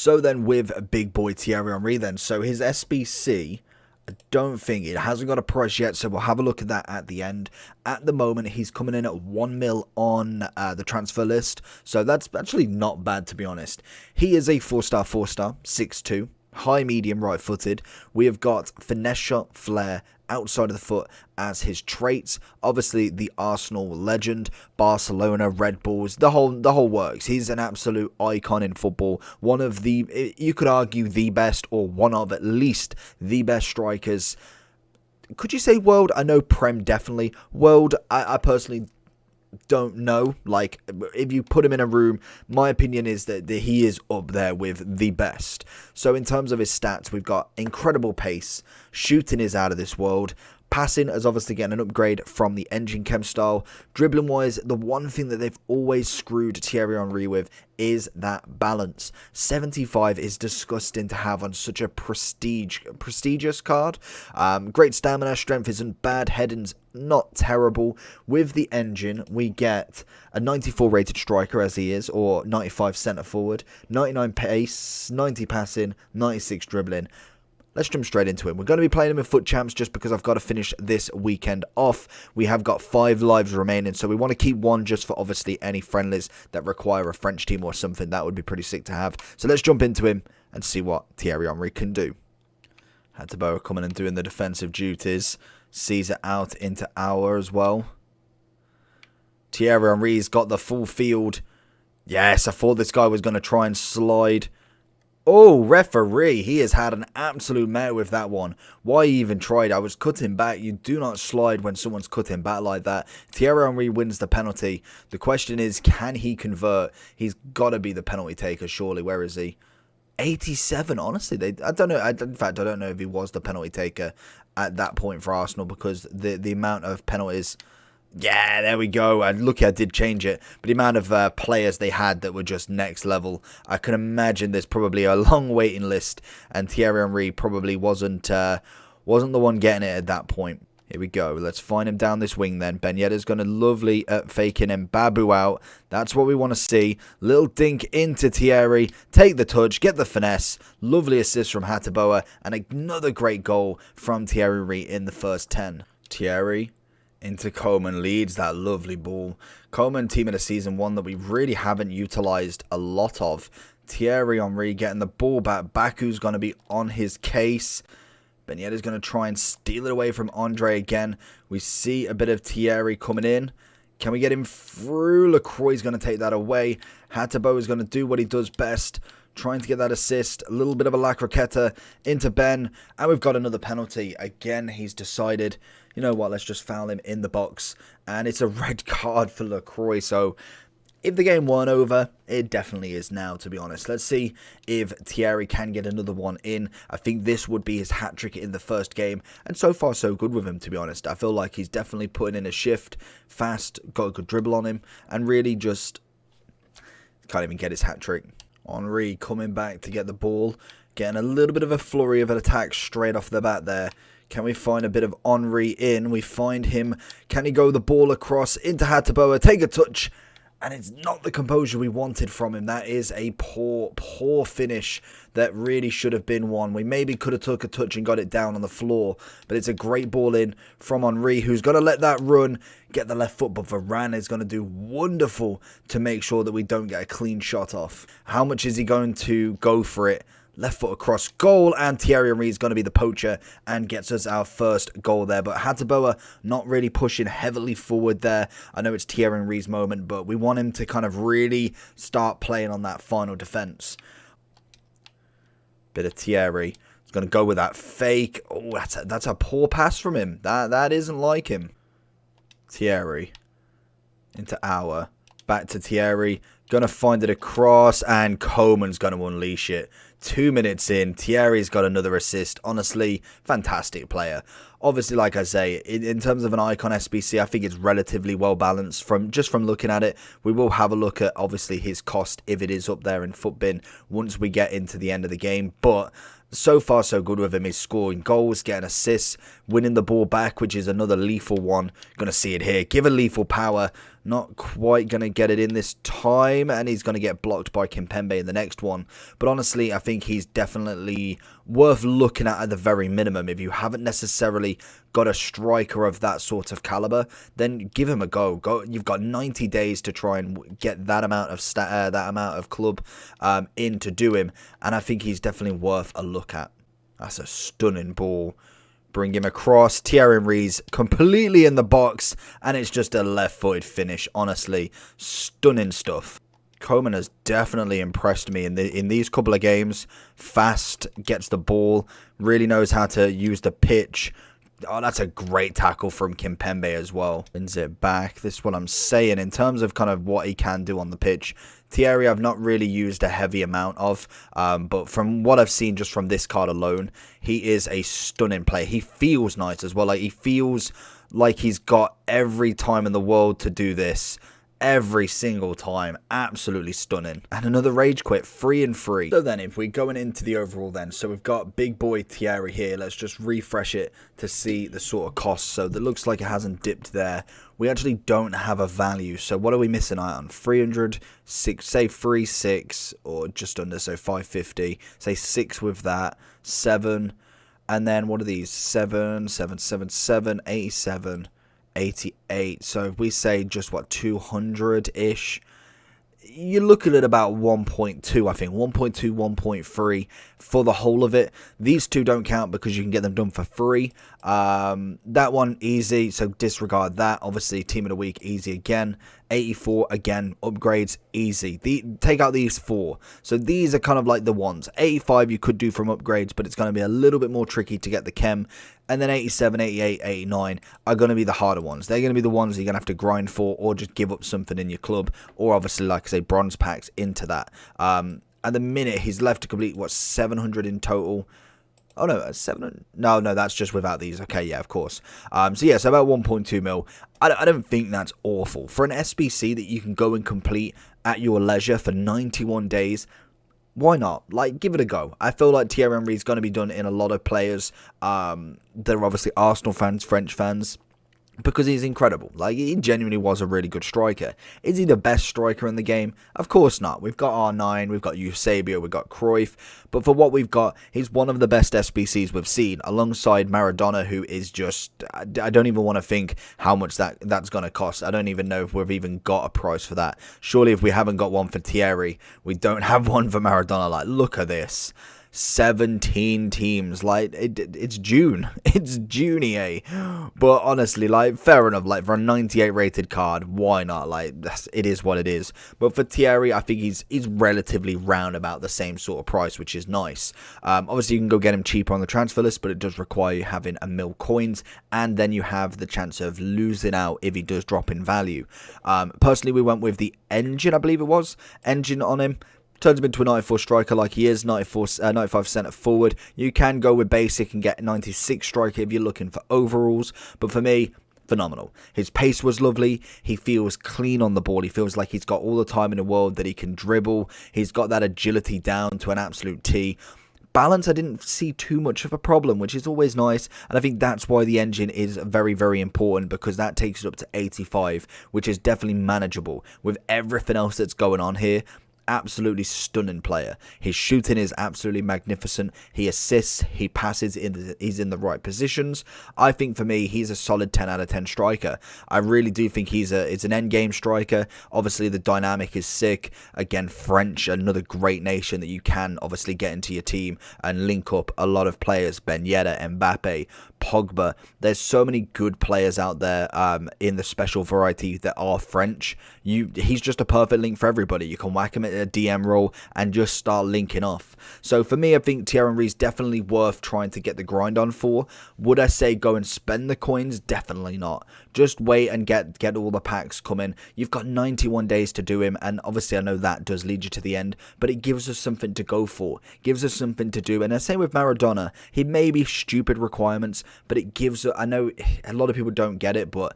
So then with big boy Thierry Henry then, so his SBC, I don't think it hasn't got a price yet, so we'll have a look at that at the end. At the moment, he's coming in at 1 mil on the transfer list, so that's actually not bad, to be honest. He is a 4-star, 6'2", high, medium, right-footed. We have got finesse shot, flair, outside of the foot as his traits. Obviously, the Arsenal legend, Barcelona, Red Bulls, the whole works. He's an absolute icon in football. One of the, you could argue, the best, or one of at least the best strikers. Could you say world? I know Prem definitely. World, I personally don't know. Like, if you put him in a room, my opinion is that he is up there with the best. So in terms of his stats, we've got incredible pace, shooting is out of this world, passing is obviously getting an upgrade from the engine chem style. Dribbling wise, the one thing that they've always screwed Thierry Henry with is that balance. 75 is disgusting to have on such a prestigious card. Great stamina, strength isn't bad, heading's not terrible. With the engine, we get a 94 rated striker as he is, or 95 centre forward, 99 pace, 90 passing, 96 dribbling. Let's jump straight into it. We're going to be playing him in FUT Champs just because I've got to finish this weekend off. We have got 5 lives remaining, so we want to keep one just for obviously any friendlies that require a French team or something. That would be pretty sick to have. So let's jump into him and see what Thierry Henry can do. Hateboa coming and doing the defensive duties. Sees it out into our as well. Thierry Henry's got the full field. Yes, I thought this guy was going to try and slide. Oh, referee, he has had an absolute mare with that one. Why he even tried? I was cutting back. You do not slide when someone's cutting back like that. Thierry Henry wins the penalty. The question is, can he convert? He's got to be the penalty taker, surely. Where is he? 87, honestly. I don't know. In fact, I don't know if he was the penalty taker at that point for Arsenal, because the amount of penalties... Yeah, there we go. Lucky I did change it. But the amount of players they had that were just next level, I can imagine there's probably a long waiting list. And Thierry Henry probably wasn't the one getting it at that point. Here we go. Let's find him down this wing then. Ben Yedder's going to lovely at faking him. Babu out. That's what we want to see. Little dink into Thierry. Take the touch. Get the finesse. Lovely assist from Hateboa. And another great goal from Thierry Henry in the first 10. Thierry into Coleman, leads that lovely ball. Coleman, team of the season, one that we really haven't utilised a lot of. Thierry Henry getting the ball back. Baku's going to be on his case. Ben Yedder's going to try and steal it away from Andre again. We see a bit of Thierry coming in. Can we get him through? Lacroix's going to take that away. Hateboa is going to do what he does best, trying to get that assist. A little bit of a La Croqueta into Ben. And we've got another penalty. Again, he's decided, you know what, let's just foul him in the box. And it's a red card for Lacroix. So if the game weren't over, it definitely is now, to be honest. Let's see if Thierry can get another one in. I think this would be his hat-trick in the first game. And so far, so good with him, to be honest. I feel like he's definitely putting in a shift. Fast, got a good dribble on him. And really just can't even get his hat-trick. Henry coming back to get the ball. Getting a little bit of a flurry of an attack straight off the bat there. Can we find a bit of Henry in? We find him. Can he go the ball across into Hateboa? Take a touch. And it's not the composure we wanted from him. That is a poor finish that really should have been one. We maybe could have took a touch and got it down on the floor. But it's a great ball in from Henry, who's going to let that run, get the left foot. But Varane is going to do wonderful to make sure that we don't get a clean shot off. How much is he going to go for it? Left foot across goal, and Thierry Henry is going to be the poacher and gets us our first goal there. But Hateboa not really pushing heavily forward there. I know it's Thierry Henry's moment, but we want him to kind of really start playing on that final defense. Bit of Thierry. He's going to go with that fake. Oh, that's a poor pass from him. That isn't like him. Thierry into our. Back to Thierry. Going to find it across, and Coleman's going to unleash it. 2 minutes in, Thierry's got another assist. Honestly, fantastic player. Obviously, like I say, in terms of an icon SBC, I think it's relatively well balanced from looking at it. We will have a look at, obviously, his cost if it is up there in FUTBin once we get into the end of the game. But so far, so good with him. He's scoring goals, getting assists, winning the ball back, which is another lethal one. Going to see it here. Give a lethal power. Not quite going to get it in this time, and he's going to get blocked by Kimpembe in the next one. But honestly, I think he's definitely worth looking at the very minimum. If you haven't necessarily got a striker of that sort of caliber, then give him a go. You've got 90 days to try and get that amount of club in to do him, and I think he's definitely worth a look at. That's a stunning ball. Bring him across. Thierry Henry's completely in the box, and it's just a left-footed finish. Honestly, stunning stuff. Coman has definitely impressed me in these couple of games. Fast, gets the ball, really knows how to use the pitch. Oh, that's a great tackle from Kimpembe as well. Wins it back. This is what I'm saying in terms of kind of what he can do on the pitch. Thierry, I've not really used a heavy amount of, but from what I've seen just from this card alone, he is a stunning player. He feels nice as well. Like, he feels like he's got every time in the world to do this. Every single time. Absolutely stunning. And another rage quit. 3 and 3. So then, if we're going into the overall then, so we've got big boy Thierry here. Let's just refresh it to see the sort of cost. So that looks like it hasn't dipped there. We actually don't have a value. So what are we missing out on? 300, 6, say 3, 6, or just under, so 550. Say 6 with that. 7. And then what are these? 7, 7, 7, 7, 87. 88. So if we say just what, 200-ish, you're looking at about 1.2, I think 1.2, 1.3 for the whole of it. These two don't count because you can get them done for free. That one easy, so disregard that. Obviously, team of the week easy again. 84 again, upgrades easy. Take out these 4. So these are kind of like the ones. 85 you could do from upgrades, but it's going to be a little bit more tricky to get the chem. And then 87, 88, 89 are going to be the harder ones. They're going to be the ones you're going to have to grind for, or just give up something in your club, or obviously, like I say, bronze packs into that. At the minute, he's left to complete, what, 700 in total. Oh, no, 700. No, that's just without these. Okay, yeah, of course. So, yeah, so about 1.2 mil. I don't think that's awful. For an SBC that you can go and complete at your leisure for 91 days, why not? Like, give it a go. I feel like Thierry Henry is going to be done in a lot of players. They're obviously Arsenal fans, French fans, because he's incredible. Like, he genuinely was a really good striker. Is he the best striker in the game? Of course not. We've got R9, we've got Eusebio, we've got Cruyff, but for what we've got, he's one of the best SBCs we've seen, alongside Maradona, who is just, I don't even want to think how much that's going to cost. I don't even know if we've even got a price for that. Surely if we haven't got one for Thierry, we don't have one for Maradona. Like, look at this. 17 teams. Like, it's June. It's June, but honestly, like, fair enough. Like, for a 98 rated card, why not? Like, it is what it is. But for Thierry, I think he's relatively round about the same sort of price, which is nice. Obviously, you can go get him cheaper on the transfer list, but it does require you having 1 mil coins, and then you have the chance of losing out if he does drop in value. Personally, we went with the engine, I believe it was. Engine on him. Turns him into a 94 striker like he is, 95 centre forward. You can go with basic and get 96 striker if you're looking for overalls. But for me, phenomenal. His pace was lovely. He feels clean on the ball. He feels like he's got all the time in the world that he can dribble. He's got that agility down to an absolute T. Balance, I didn't see too much of a problem, which is always nice. And I think that's why the engine is very, very important, because that takes it up to 85, which is definitely manageable. With everything else that's going on here, absolutely stunning player. His shooting is absolutely magnificent. He assists, he passes, he's in the right positions. I think for me, he's a solid 10 out of 10 striker. I really do think it's an end game striker. Obviously, the dynamic is sick. Again, French, another great nation that you can obviously get into your team and link up a lot of players. Ben Yedder, Mbappe, Pogba. There's so many good players out there in the special variety that are French. He's just a perfect link for everybody. You can whack him at a DM role and just start linking off. So for me, I think Thierry Henry is definitely worth trying to get the grind on for. Would I say go and spend the coins? Definitely not. Just wait and get all the packs coming. You've got 91 days to do him, and obviously I know that does lead you to the end, but it gives us something to go for. Gives us something to do. And I say with Maradona, he may be stupid requirements, but it gives, I know a lot of people don't get it, but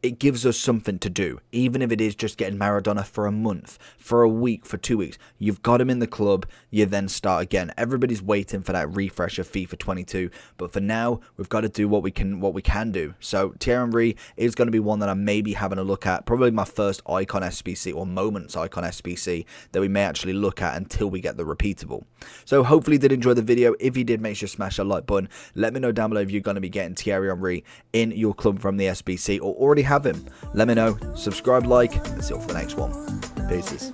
it gives us something to do, even if it is just getting Maradona for a month, for a week, for 2 weeks. You've got him in the club, you then start again. Everybody's waiting for that refresh of FIFA 22, but for now, we've got to do what we can do. So Thierry Henry is going to be one that I may be having a look at, probably my first icon SBC or moments icon SBC that we may actually look at until we get the repeatable. So hopefully you did enjoy the video. If you did, make sure to smash that like button. Let me know down below if you're going to be getting Thierry Henry in your club from the SBC or already have him. Let me know. Subscribe, like, and see you all for the next one. Peace.